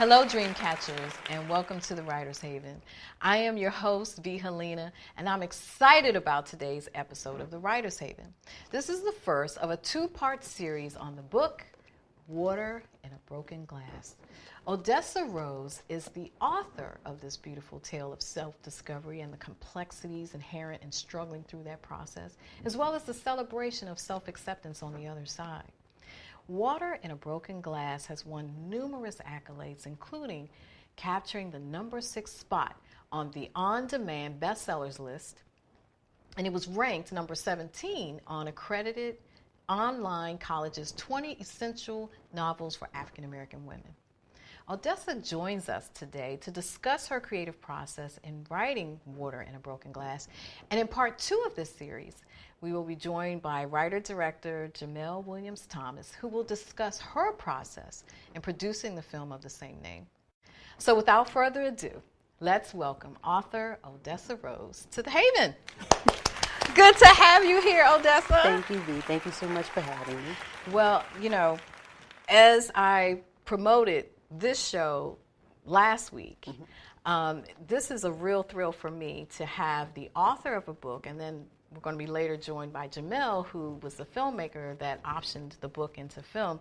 Hello, Dreamcatchers, and welcome to the Writer's Haven. I am your host, V. Helena, and I'm excited about today's episode of the Writer's Haven. This is the first of a two-part series on the book, Water in a Broken Glass. Odessa Rose is the author of this beautiful tale of self-discovery and the complexities inherent in struggling through that process, as well as the celebration of self-acceptance on the other side. Water in a Broken Glass has won numerous accolades, including capturing the number 6 spot on the on-demand bestsellers list, and it was ranked number 17 on accredited online college's 20 essential novels for African American women. Odessa joins us today to discuss her creative process in writing Water in a Broken Glass. And in part 2 of this series, we will be joined by writer-director Jamel Williams-Thomas, who will discuss her process in producing the film of the same name. So without further ado, let's welcome author Odessa Rose to the Haven. Good to have you here, Odessa. Thank you, V. Thank you so much for having me. Well, you know, as I promoted this show last week, this is a real thrill for me to have the author of a book, and then we're going to be later joined by Jamel, who was the filmmaker that optioned the book into film.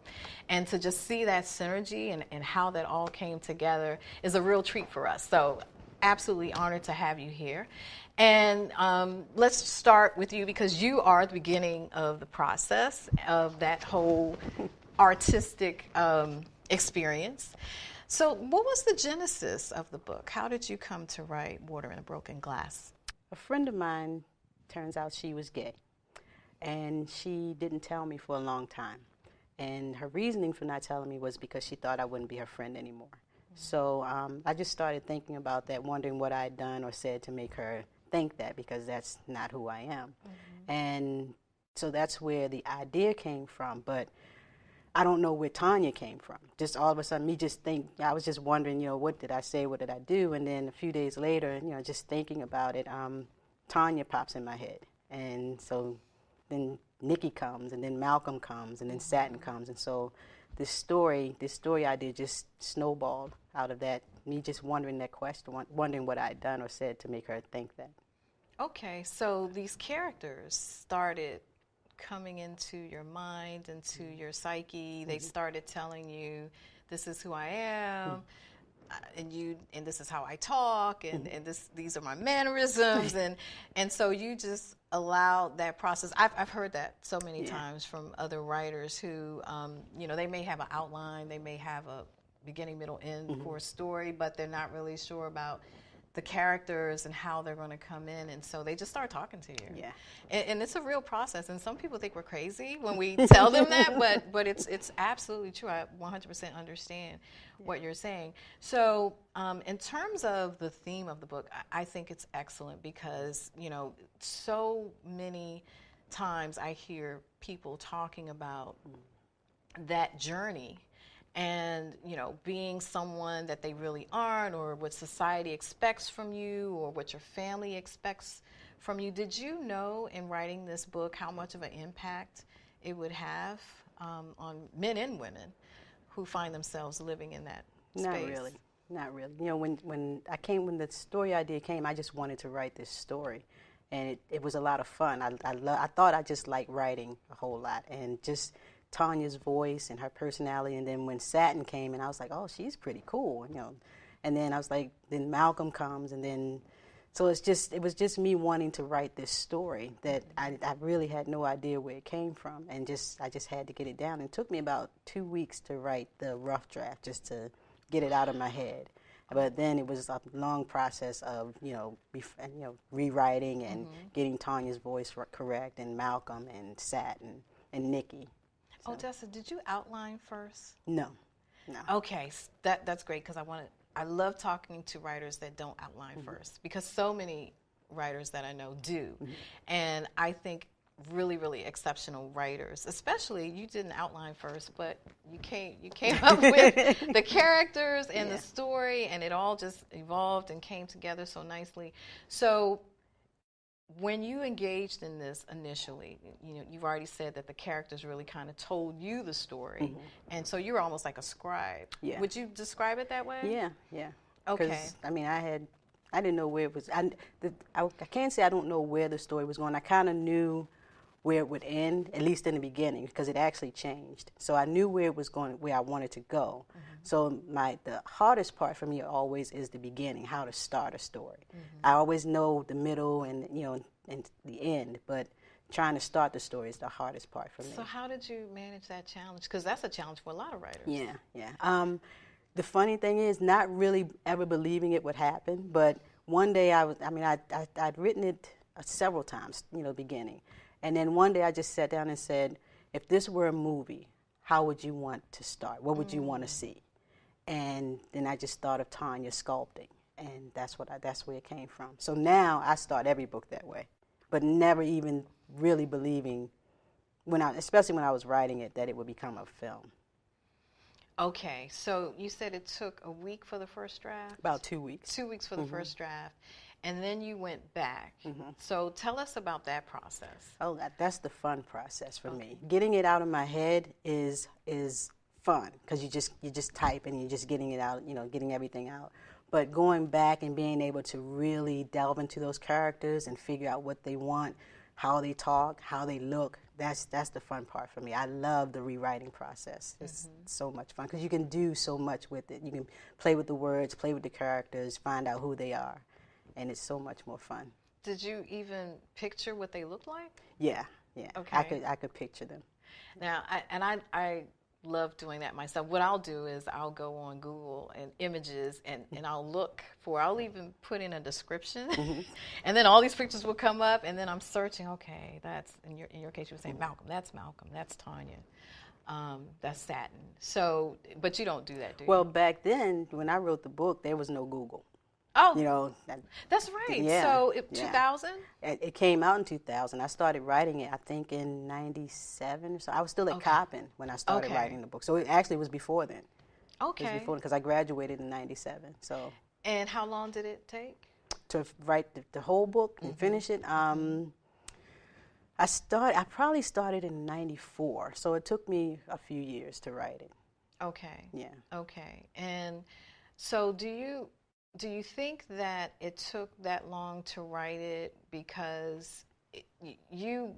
And to just see that synergy and how that all came together is a real treat for us. So absolutely honored to have you here. And let's start with you, because you are the beginning of the process of that whole artistic experience. So what was the genesis of the book? How did you come to write Water in a Broken Glass? A friend of mine, turns out she was gay, and she didn't tell me for a long time. And her reasoning for not telling me was because she thought I wouldn't be her friend anymore. So I just started thinking about that, wondering what I had done or said to make her think that, because that's not who I am. And so that's where the idea came from. But I don't know where Tanya came from. Just all of a sudden, I was just wondering, what did I say, what did I do? And then a few days later, just thinking about it, Tanya pops in my head. And so then Nikki comes, and then Malcolm comes, and then Satin comes. And so this story idea just snowballed out of that, me just wondering that question, wondering what I had done or said to make her think that. Okay, so these characters started coming into your mind, into your psyche. They started telling you, this is who I am, and this is how I talk, and these are my mannerisms, and so you just allowed that process. I've heard that so many times from other writers who, they may have an outline, they may have a beginning, middle, end for a story, but they're not really sure about the characters and how they're going to come in, and so they just start talking to you. Yeah, and it's a real process. And some people think we're crazy when we tell them that, but it's absolutely true. I 100% understand what you're saying. So, in terms of the theme of the book, I think it's excellent because so many times I hear people talking about that journey. And, being someone that they really aren't, or what society expects from you, or what your family expects from you. Did you know in writing this book how much of an impact it would have on men and women who find themselves living in that space? Not really. When the story idea came, I just wanted to write this story. And it was a lot of fun. I thought I just liked writing a whole lot, and just Tanya's voice and her personality. And then when Satin came, and I was like, oh, she's pretty cool, and then I was like, then Malcolm comes, and then so it was just me wanting to write this story that I really had no idea where it came from, and I just had to get it down. It took me about 2 weeks to write the rough draft, just to get it out of my head. But then it was a long process of rewriting and getting Tanya's voice correct, and Malcolm and Satin and Nikki. So. Odessa, did you outline first? No. Okay, that's great, because I love talking to writers that don't outline first, because so many writers that I know do, and I think really, really exceptional writers, especially you didn't outline first, but you came up with the characters and the story, and it all just evolved and came together so nicely. So when you engaged in this initially, you know, you've already said that the characters really kind of told you the story, and so you were almost like a scribe. Yeah. Would you describe it that way? Yeah, yeah. Okay. Because, I mean, I didn't know where it was. I can't say I don't know where the story was going. I kind of knew where it would end, at least in the beginning, because it actually changed. So I knew where it was going, where I wanted to go. So the hardest part for me always is the beginning, how to start a story. I always know the middle and, you know, and the end, but trying to start the story is the hardest part for me. So how did you manage that challenge? Because that's a challenge for a lot of writers. Yeah, yeah. The funny thing is, not really ever believing it would happen, but one day I'd written it several times, you know, beginning. And then one day I just sat down and said, if this were a movie, how would you want to start? What would you want to see? And then I just thought of Tanya sculpting, and that's where it came from. So now I start every book that way, but never even really believing, especially when I was writing it, that it would become a film. Okay, so you said it took a week for the first draft? About 2 weeks. 2 weeks for the first draft, and then you went back. So tell us about that process. Oh, that's the fun process for me. Getting it out of my head is fun, because you just type and you're just getting it out, you know, getting everything out. But going back and being able to really delve into those characters and figure out what they want, how they talk, how they look, that's the fun part for me. I love the rewriting process. It's so much fun because you can do so much with it. You can play with the words, play with the characters, find out who they are, and it's so much more fun. Did you even picture what they looked like? Yeah, yeah. Okay. I could picture them. Now, I love doing that myself. What I'll do is I'll go on Google and images and I'll even put in a description and then all these pictures will come up and then I'm searching, okay, that's, in your case you were saying Malcolm, that's Tanya, that's Satin. So, but you don't do that, do you? Well, back then when I wrote the book, there was no Google. Oh, you know, that's right. Yeah, so 2000? It came out in 2000. I started writing it, I think, in 97. So I was still at Coppin when I started writing the book. So it actually was before then. Okay. It was before, because I graduated in 97. So. And how long did it take? To write the whole book and finish it? I probably started in 94. So it took me a few years to write it. Okay. Yeah. Okay. And so do you think that it took that long to write it because you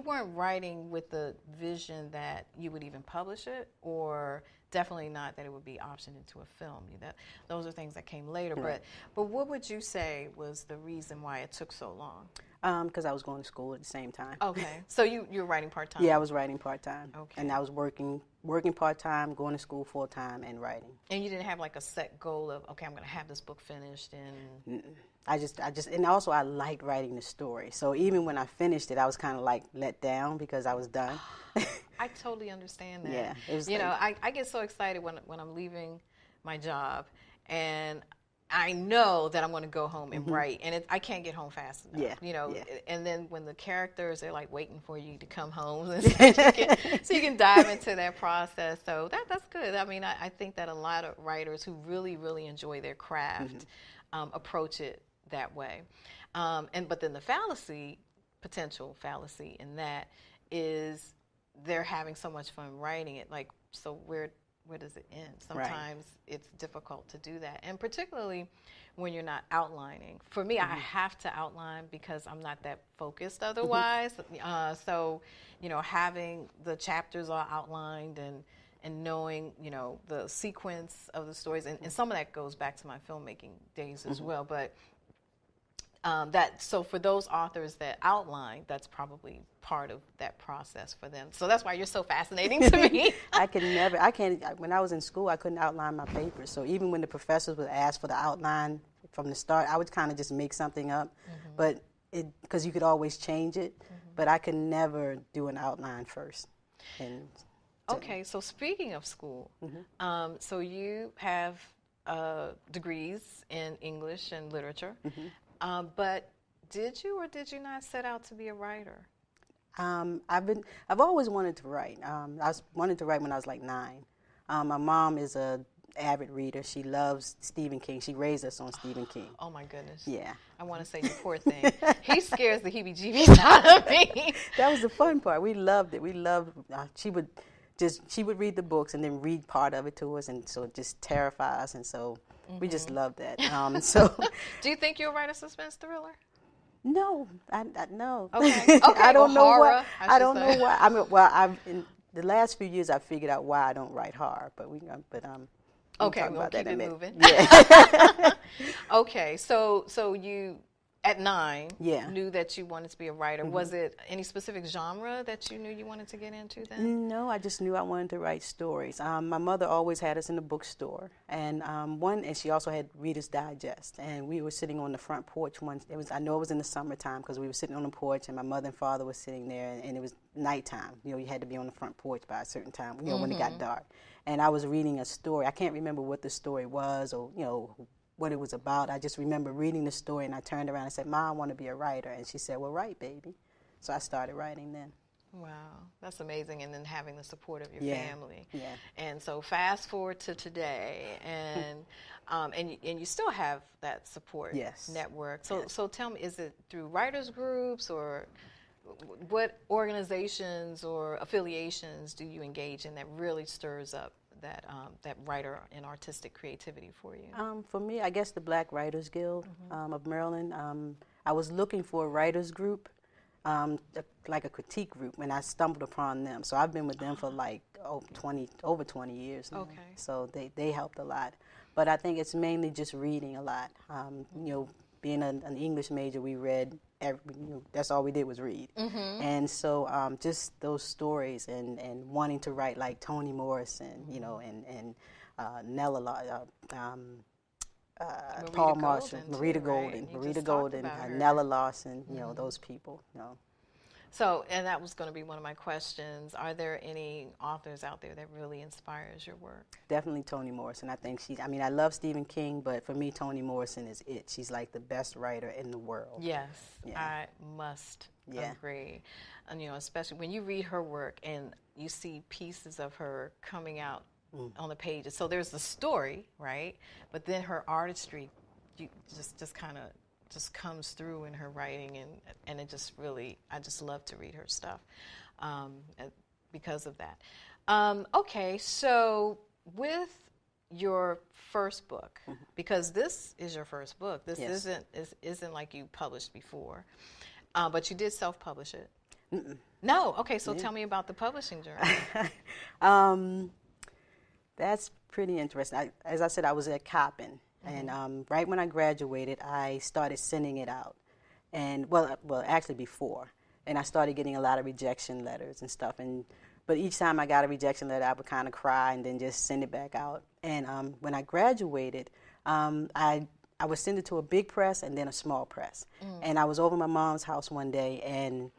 weren't writing with the vision that you would even publish it, or definitely not that it would be optioned into a film? Those are things that came later. Right. But what would you say was the reason why it took so long? Because I was going to school at the same time. Okay. So you were writing part-time? Yeah, I was writing part-time. Okay. And I was working part-time, going to school full-time, and writing. And you didn't have like a set goal of, okay, I'm going to have this book finished and... and also I liked writing the story. So even when I finished it, I was kind of like let down because I was done. I totally understand that. Yeah. It was I get so excited when I'm leaving my job and I know that I'm going to go home and write, and I can't get home fast enough. Yeah. And then when the characters are like waiting for you to come home, so you can dive into that process. So that's good. I mean, I think that a lot of writers who really, really enjoy their craft approach it that way. But then the potential fallacy in that is they're having so much fun writing it. Like, so where does it end? Sometimes it's difficult to do that. And particularly when you're not outlining. For me, I have to outline because I'm not that focused otherwise. So, having the chapters all outlined and knowing, the sequence of the stories. And some of that goes back to my filmmaking days as well. But so for those authors that outline, that's probably part of that process for them. So that's why you're so fascinating to me. When I was in school, I couldn't outline my papers. So even when the professors would ask for the outline from the start, I would kind of just make something up. But because you could always change it, but I could never do an outline first. Okay, so speaking of school, so you have degrees in English and literature. But did you or did you not set out to be a writer? I've always wanted to write. I wanted to write when I was like 9. My mom is a avid reader. She loves Stephen King. She raised us on Stephen King. Oh my goodness. Yeah. I want to say you poor thing. He scares the heebie-jeebies out of me. That was the fun part. We loved it. We loved. She would read the books and then read part of it to us, and so it just terrify us. And so we just loved that. Do you think you'll write a suspense thriller? No, no. Okay. I don't know horror, why. I don't know why. I mean, well, in the last few years, I figured out why I don't write horror. But okay, we'll keep it moving. Yeah. Okay, so you at 9 Yeah. knew that you wanted to be a writer. Was it any specific genre that you knew you wanted to get into then? No, I just knew I wanted to write stories. My mother always had us in the bookstore, and and she also had Reader's Digest, and we were sitting on the front porch once. I know it was in the summertime because we were sitting on the porch, and my mother and father were sitting there, and it was nighttime. You had to be on the front porch by a certain time, when it got dark. And I was reading a story. I can't remember what the story was, or what it was about. I just remember reading the story, and I turned around and said, "Mom, I want to be a writer." And she said, "Well, write, baby." So I started writing then. Wow, that's amazing. And then having the support of your family. Yeah. And so fast forward to today, and you still have that support network. So tell me, is it through writers groups, or what organizations or affiliations do you engage in that really stirs up that writer and artistic creativity for you? For me, I guess the Black Writers Guild of Maryland. I was looking for a writers group, like a critique group, and I stumbled upon them. So I've been with them for like over 20 years now. Okay. So they helped a lot. But I think it's mainly just reading a lot. Being an English major, we read. That's all we did was read. And so just those stories and wanting to write like Toni Morrison, and Nella, Paul Marshall, Marita Golden, Nella Larson, those people. So, and that was going to be one of my questions. Are there any authors out there that really inspires your work? Definitely Toni Morrison. I think I love Stephen King, but for me, Toni Morrison is it. She's like the best writer in the world. Yes, I must agree. And, especially when you read her work and you see pieces of her coming out on the pages. So there's the story, right? But then her artistry, just kind of just comes through in her writing, and it just really, I just love to read her stuff because of that. Okay, so with your first book, because this is your first book, this isn't like you published before, but you did self-publish it. No, okay, so tell me about the publishing journey. That's pretty interesting. As I said, I was at Coppin. And right when I graduated, I started sending it out, and well, actually before, and I started getting a lot of rejection letters and stuff. But each time I got a rejection letter, I would kind of cry and then just send it back out. And when I graduated, I would send it to a big press and then a small press. And I was over at my mom's house one day, and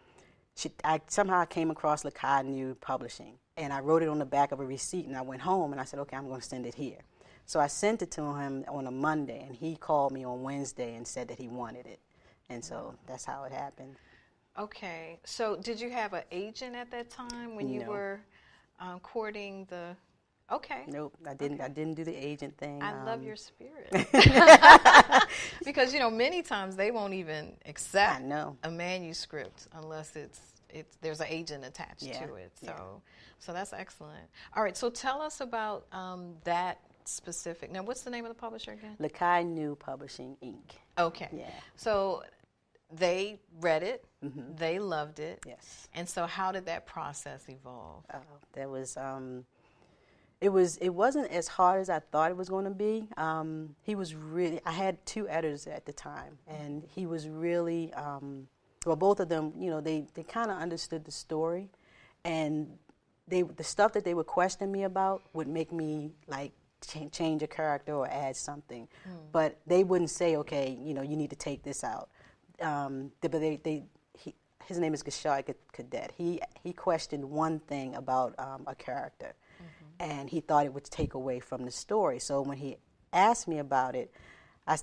I somehow came across Lakai New Publishing, and I wrote it on the back of a receipt. And I went home and I said, okay, I'm going to send it here. So I sent it to him on a Monday, and he called me on Wednesday and said that he wanted it. And so that's how it happened. Okay. So did you have an agent at that time when you were courting the... Okay. Nope, I didn't. I didn't do the agent thing. I love your spirit. Because, many times they won't even accept a manuscript unless there's an agent attached to it. So that's excellent. All right, so tell us about that specific. Now, what's the name of the publisher again? Lakai New Publishing, Inc. Okay. Yeah. So they read it. They loved it. Yes. And so how did that process evolve? That was, it wasn't as hard as I thought it was going to be. He was really, I had 2 editors at the time, and he was really, both of them, they kind of understood the story, and the stuff that they would question me about would make me like change a character or add something, but they wouldn't say, okay, you need to take this out. But his name is Gashard Cadet. He questioned one thing about a character, and he thought it would take away from the story. So when he asked me about it, I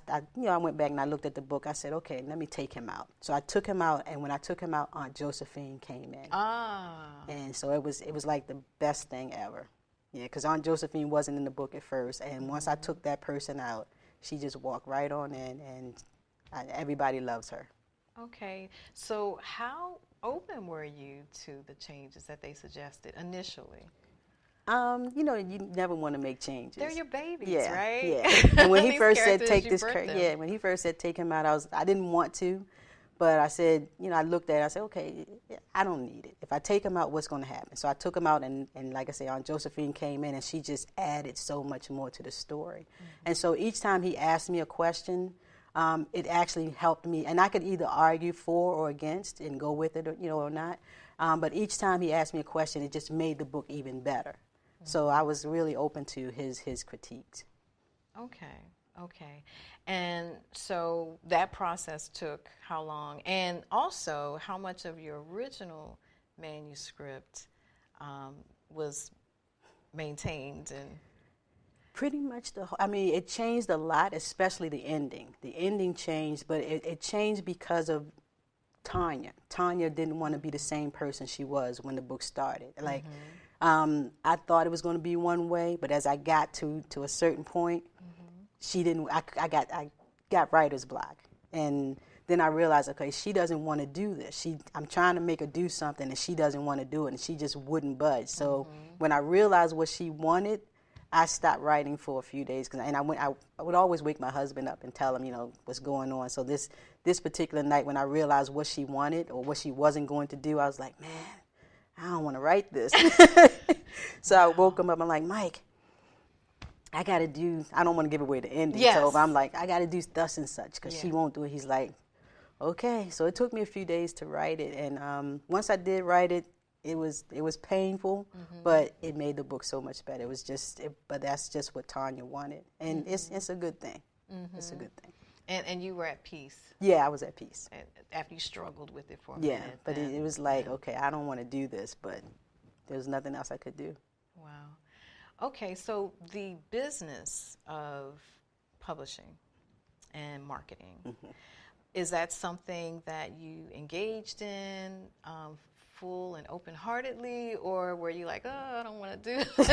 went back and I looked at the book. I said, okay, let me take him out. So I took him out, and when I took him out, Aunt Josephine came in. And so it was like the best thing ever. Yeah, because Aunt Josephine wasn't in the book at first, and once I took that person out, she just walked right on in, and everybody loves her. Okay, so how open were you to the changes that they suggested initially? You know, you never want to make changes. They're your babies, Yeah, right? yeah. And when he These first said characters, take you this, birthed them. yeah, when he first said take him out, I didn't want to, but I said, you know, I looked at it, I said, okay, I don't need it. If I take him out, what's going to happen? So I took him out, and like I say, Aunt Josephine came in, and she just added so much more to the story. And so each time he asked me a question, it actually helped me, and I could either argue for or against and go with it, or, you know, or not. But each time he asked me a question, it just made the book even better. So I was really open to his critiques. Okay, okay. And so that process took how long? And also, how much of your original manuscript was maintained? And Pretty much I mean, it changed a lot, especially the ending. The ending changed, but it changed because of Tanya. Tanya didn't want to be the same person she was when the book started. Like, I thought it was going to be one way, but as I got to a certain point, she didn't. I got writer's block, and then I realized, okay, she doesn't want to do this. I'm trying to make her do something, and she doesn't want to do it, and she just wouldn't budge. So when I realized what she wanted, I stopped writing for a few days, and I would always wake my husband up and tell him, you know, what's going on. So this particular night, when I realized what she wanted or what she wasn't going to do, I was like, man, I don't want to write this. So I woke him up. I'm like, Mike, I got to do. I don't want to give away the ending. Yes. So I'm like, I got to do thus and such because she won't do it. He's like, okay. So it took me a few days to write it, and once I did write it, it was painful, but it made the book so much better. It was just, but that's just what Tanya wanted, and it's a good thing. It's a good thing. And you were at peace. Yeah, I was at peace. After you struggled with it for a Yeah, minute. but it was like, okay, I don't want to do this, but there was nothing else I could do. Wow. Okay, so the business of publishing and marketing, is that something that you engaged in full and open-heartedly, or were you like, oh, I don't want to do this.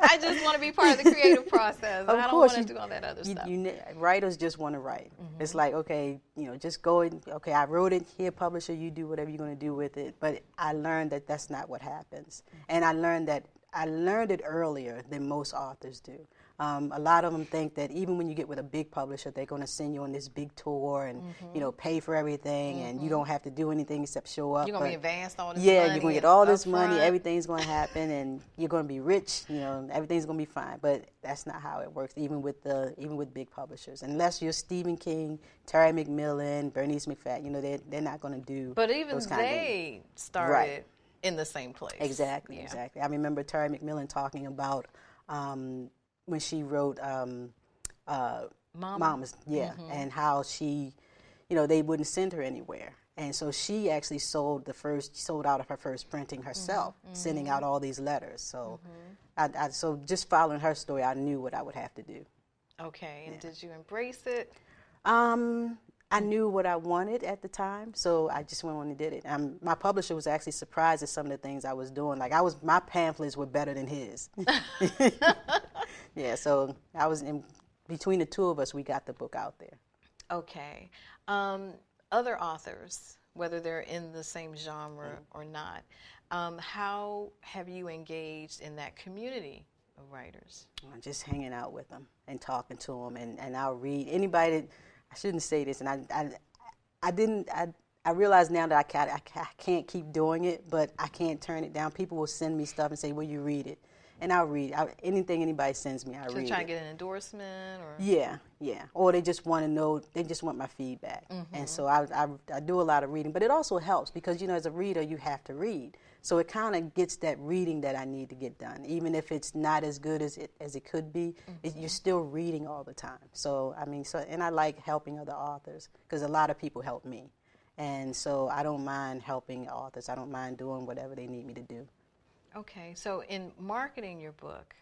I just want to be part of the creative process. I don't want to do all that other stuff. Writers just want to write. It's like, okay, you know, just go and, okay, I wrote it, here, publisher, you do whatever you're going to do with it. But I learned that that's not what happens. And I learned it earlier than most authors do. A lot of them think that even when you get with a big publisher, they're going to send you on this big tour and, you know, pay for everything, and you don't have to do anything except show up. You're going to be advanced all this money. Yeah, you're going to get all this money, front. everything's going to happen, and you're going to be rich, you know, everything's going to be fine. But that's not how it works, even with big publishers. Unless you're Stephen King, Terry McMillan, Bernice McFadden, you know, they're not going to do But even those kind of they started in the same place. Exactly, exactly. I remember Terry McMillan talking about when she wrote Mamas, and how she, you know, they wouldn't send her anywhere. And so she actually sold out of her first printing herself, sending out all these letters. So so just following her story, I knew what I would have to do. Okay, and did you embrace it? I knew what I wanted at the time, so I just went on and did it. My publisher was actually surprised at some of the things I was doing. Like my pamphlets were better than his. Yeah, so I was between the two of us, we got the book out there. Okay. Other authors, whether they're in the same genre or not, how have you engaged in that community of writers? Just hanging out with them and talking to them, and I'll read anybody that, I shouldn't say this, and I realize now that I can't keep doing it, but I can't turn it down. People will send me stuff and say, will you read it? And I'll read anything anybody sends me, I read it. Try to get an endorsement? Or? Yeah. Or they just want to know, they just want my feedback. And so I do a lot of reading, but it also helps because, you know, as a reader, you have to read. So it kind of gets that reading that I need to get done. Even if it's not as good as it could be, you're still reading all the time. So, I mean, and I like helping other authors because a lot of people help me. And so I don't mind helping authors. I don't mind doing whatever they need me to do. Okay, so in marketing your book,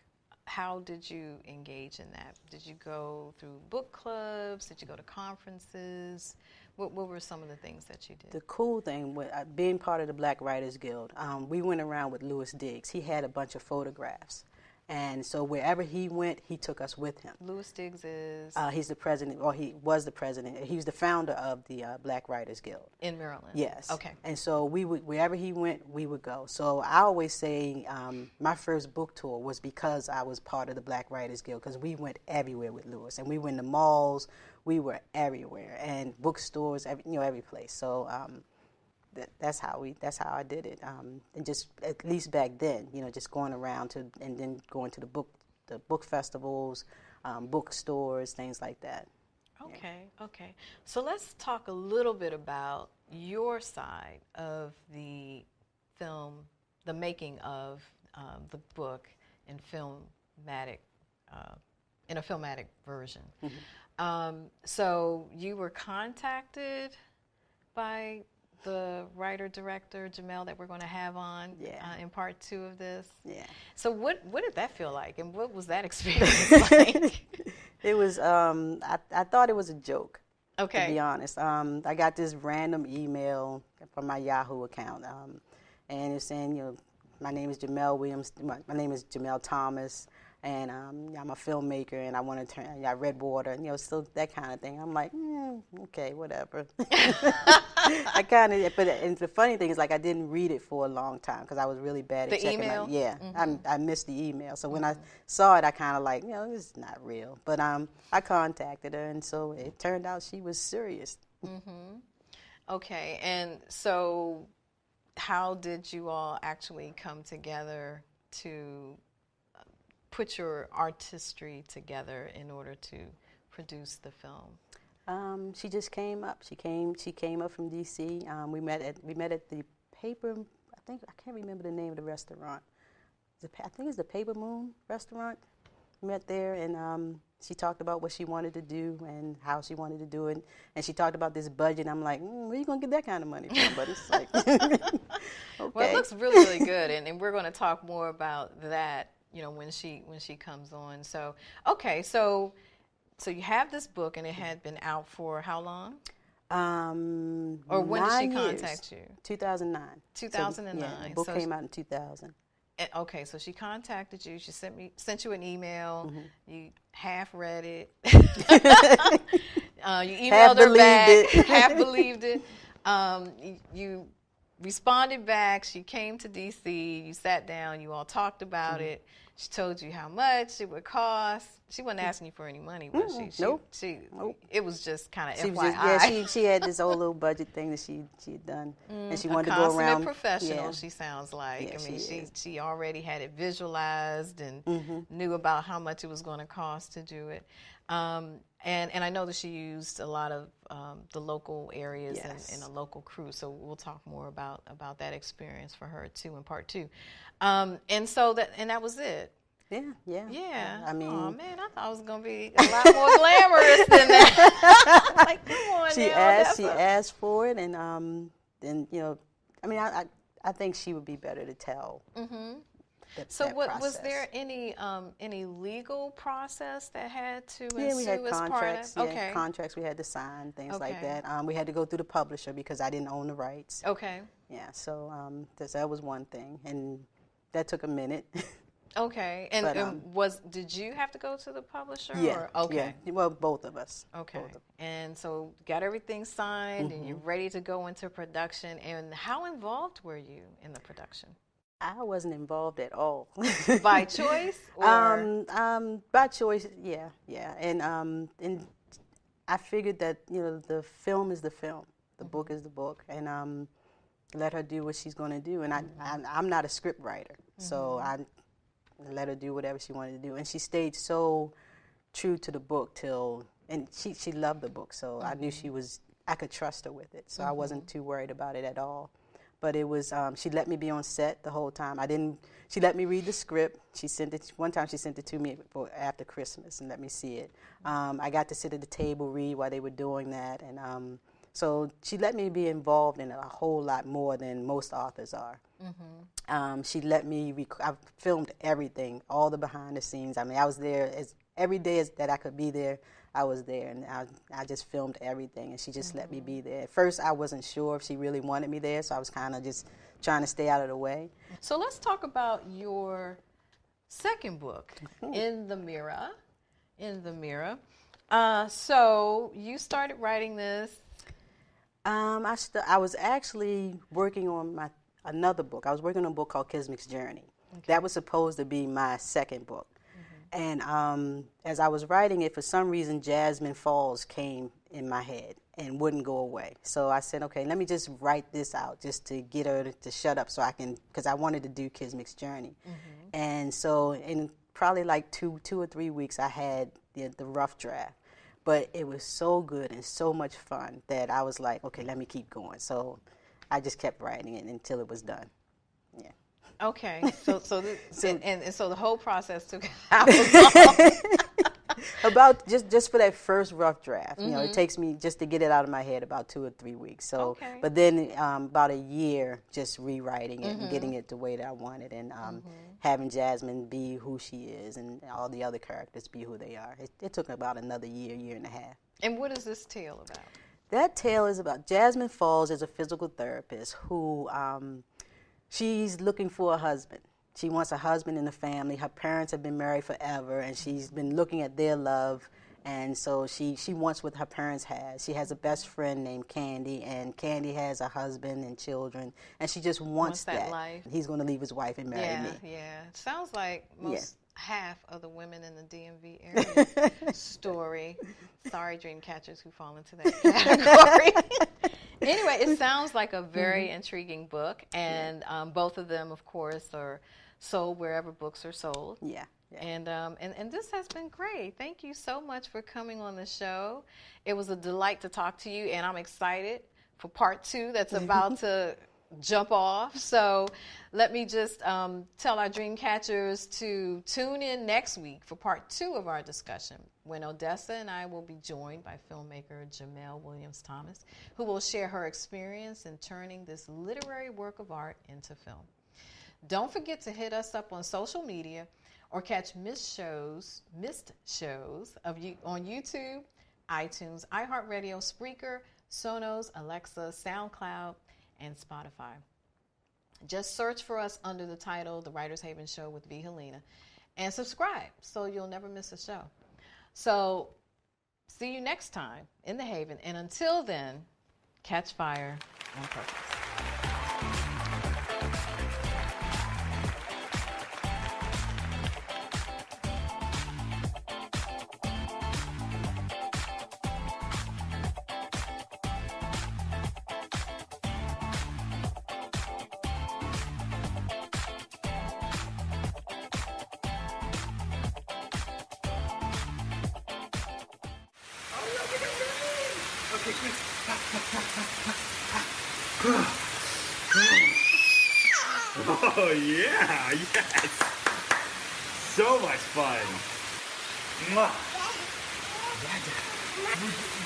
how did you engage in that? Did you go through book clubs? Did you go to conferences? What were some of the things that you did? The cool thing with being part of the Black Writers Guild, we went around with Louis Diggs. He had a bunch of photographs. And so wherever he went, he took us with him. Louis Diggs is He's the president, or he was the president. He was the founder of the Black Writers Guild. in Maryland. Yes. Okay. And so we would, wherever he went, we would go. So I always say my first book tour was because I was part of the Black Writers Guild, because we went everywhere with Louis. And we went to malls. We were everywhere. And bookstores, every place. So that's how I did it. And just, at least back then, just going around and then going to the book festivals, bookstores, things like that. Okay, okay. So let's talk a little bit about your side of the film, the making of the book in a filmatic version. Mm-hmm. So you were contacted by the writer-director, Jamel, that we're going to have on in part 2 of this. Yeah. So what did that feel like, and what was that experience like? It was, I thought it was a joke, okay, to be honest. I got this random email from my Yahoo account, and it's saying, my name is Jamel Williams, my name is Jamel Thomas, and I'm a filmmaker, and I want to turn, I read Water, and so that kind of thing. I'm like, okay, whatever. I kind of, and the funny thing is, like, I didn't read it for a long time because I was really bad at checking email? Yeah, mm-hmm. I missed the email. So when I saw it, I kind of like, this is not real. But I contacted her, and so it turned out she was serious. Mm-hmm. Okay, and so how did you all actually come together to put your artistry together in order to produce the film? She just came up. She came up from D.C. We met at the Paper. I can't remember the name of the restaurant. I think it's the Paper Moon restaurant. We met there, and she talked about what she wanted to do and how she wanted to do it. And she talked about this budget. I'm like, where are you going to get that kind of money from? But it's like, okay. Well, it looks really, really good, and we're going to talk more about that, when she comes on. So, okay, so you have this book, and it had been out for how long? Or when did she contact you? 2009. 2009. So, yeah, the book came out in 2000. Okay, so she contacted you. She sent you an email. Mm-hmm. You half read it. You emailed her back. Half believed it. You responded back. She came to D.C. You sat down. You all talked about it. She told you how much it would cost. She wasn't asking you for any money, was she? Nope. Nope. It was just kind of FYI. She had this old little budget thing that she had done, and she wanted to go around. A consummate professional, she sounds like. Yeah, I mean, she already had it visualized and knew about how much it was going to cost to do it. And I know that she used a lot of the local areas and a local crew. So we'll talk more about that experience for her too in part 2. And that was it. Yeah. I mean, oh man, I thought it was gonna be a lot more glamorous than that. Like, come on, she asked for it, and then I mean, I think she would be better to tell. So was there any legal process that had to ensue we had as contracts. part of? Okay. Contracts we had to sign, things like that. We had to go through the publisher because I didn't own the rights. Okay. Yeah, so that was one thing, and that took a minute. Okay, did you have to go to the publisher? Yeah. Or? Okay. Yeah. Well, both of us. Okay. And so got everything signed, and you're ready to go into production. And how involved were you in the production? I wasn't involved at all. By choice? Or? By choice, yeah. And I figured that the film is the film, the book is the book, and let her do what she's going to do. And I'm not a script writer, so I let her do whatever she wanted to do. And she stayed so true to the book and she loved the book, so I knew I could trust her with it. So I wasn't too worried about it at all. But it was, she let me be on set the whole time. She let me read the script. One time she sent it to me after Christmas and let me see it. I got to sit at the table, read while they were doing that. And so she let me be involved in a whole lot more than most authors are. She let me, I filmed everything, all the behind the scenes. I mean, I was there every day that I could be there. I was there, and I just filmed everything, and she just let me be there. At first, I wasn't sure if she really wanted me there, so I was kind of just trying to stay out of the way. So let's talk about your second book, In the Mirror. In the Mirror. So you started writing this. I was actually working on another book. I was working on a book called Kismick's Journey. Okay. That was supposed to be my second book. Mm-hmm. And as I was writing it, for some reason, Jasmine Falls came in my head and wouldn't go away. So I said, okay, let me just write this out just to get her to shut up so I can, because I wanted to do Kismick's Journey. Mm-hmm. And so in probably like two or 3 weeks, I had the rough draft. But it was so good and so much fun that I was like, okay, let me keep going. So I just kept writing it until it was done. Yeah. Okay. So the whole process took how long? About just for that first rough draft. You know, it takes me just to get it out of my head about 2 or 3 weeks. So, but then about a year just rewriting it and getting it the way that I wanted, and having Jasmine be who she is, and all the other characters be who they are. It took about another year and a half. And what is this tale about? That tale is about Jasmine Falls as a physical therapist who she's looking for a husband. She wants a husband in the family. Her parents have been married forever, and she's been looking at their love, and so she wants what her parents had. She has a best friend named Candy, and Candy has a husband and children, and she just wants that. Life. He's going to leave his wife and marry me. Yeah. It sounds like half of the women in the DMV area story. Sorry, dream catchers who fall into that category. Anyway, it sounds like a very intriguing book, and both of them, of course, are sold wherever books are sold. Yeah. And this has been great. Thank you so much for coming on the show. It was a delight to talk to you, and I'm excited for part 2 that's about to jump off. So let me just tell our dream catchers to tune in next week for part 2 of our discussion, when Odessa and I will be joined by filmmaker Jamel Williams-Thomas, who will share her experience in turning this literary work of art into film. Don't forget to hit us up on social media or catch missed shows on YouTube, iTunes, iHeartRadio, Spreaker, Sonos, Alexa, SoundCloud, and Spotify. Just search for us under the title The Writer's Haven Show with V. Helena and subscribe so you'll never miss a show. So see you next time in the Haven, and until then, catch fire on purpose. Oh yeah, yes. So much fun. Mwah.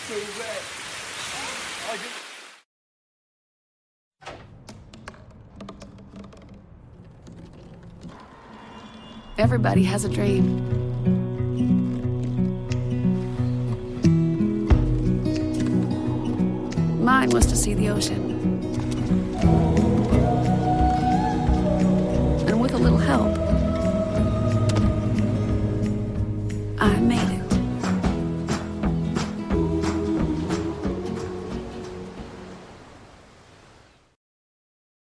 So wet. Everybody has a dream. Mine was to see the ocean.